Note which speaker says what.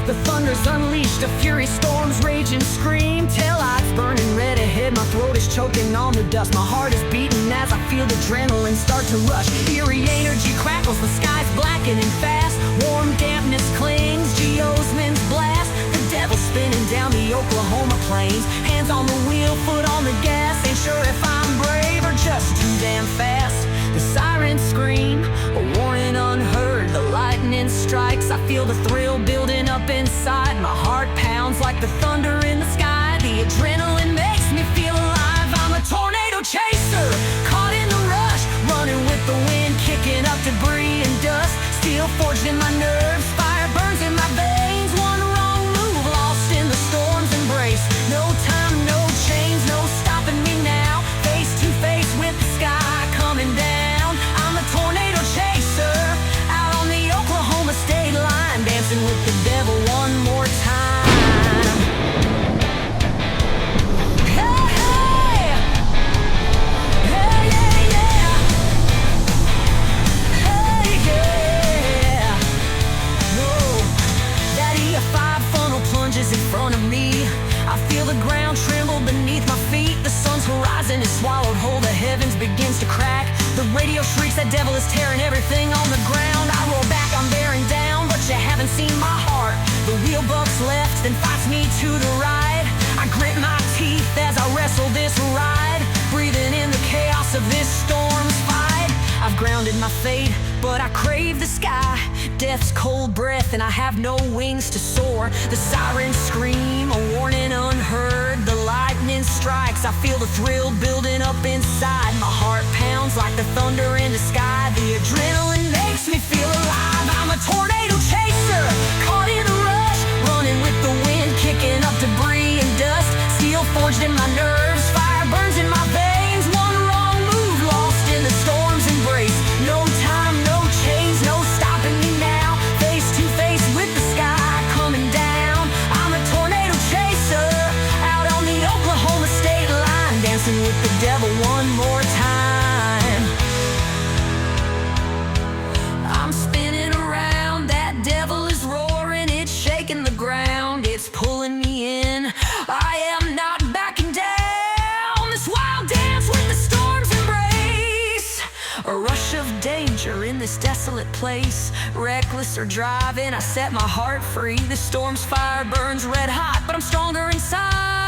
Speaker 1: The thunder's unleashed, a fury storms rage and scream. Taillights burning red ahead, my throat is choking on the dust. My heart is beating as I feel the adrenaline start to rush. Eerie energy crackles, the sky's blackening fast. Warm dampness clings, geosmin's blast. The devil's spinning down the Oklahoma plains. Hands on the wheel, foot on the gas. Ain't sure if I'm brave or just too damn fast. The sirens scream, a warning unheard. The lightning strikes, I feel the thrill building up inside. My heart pounds like the thunder in the sky. The adrenaline makes me feel alive. I'm a tornado chaser, caught in the rush, running with the wind, kicking up debris and dust. Steel forged in my nerves, fire burns in my veins. One wrong move, lost in the storm's embrace. No time, no chains, no stopping me now. Face to face with the sky coming down. I'm a tornado chaser, out on the Oklahoma state line, dancing with the devil one more time. Hey, hey! Hey, yeah, yeah! Hey, yeah! Whoa! That EF5 funnel plunges in front of me. I feel the ground tremble beneath my feet. The sun's horizon is swallowed whole, the heavens begins to crack. The radio shrieks, that devil is tearing everything on the ground. I roll back, I'm bearing down, but you haven't seen my heart. The wheel bucks left, then fights me to the right. I grit my teeth as I wrestle this ride, breathing in the chaos of this storm's fight. I've grounded my fate, but I crave the sky. Death's cold breath, and I have no wings to soar. The sirens scream, a warning unheard. The lightning strikes, I feel the thrill building up inside. My heart pounds like the thunder in the sky. The adrenaline makes me feel alive. I'm a tornado chaser, caught in a rush, running with the wind, kicking up debris and dust. Steel forged in my nerves, fire burns in my veins. One wrong move, lost in the storm's embrace. No time, no chains, no stopping me now. Face to face with the sky coming down. I'm a tornado chaser, out on the Oklahoma state line, dancing with the devil one more time. I'm spinning around, that devil is roaring, it's shaking the ground, it's pulling me in. I am not backing down. This wild dance with the storm's embrace. A rush of danger in this desolate place. Reckless or driving, I set my heart free. The storm's fire burns red hot, but I'm stronger inside.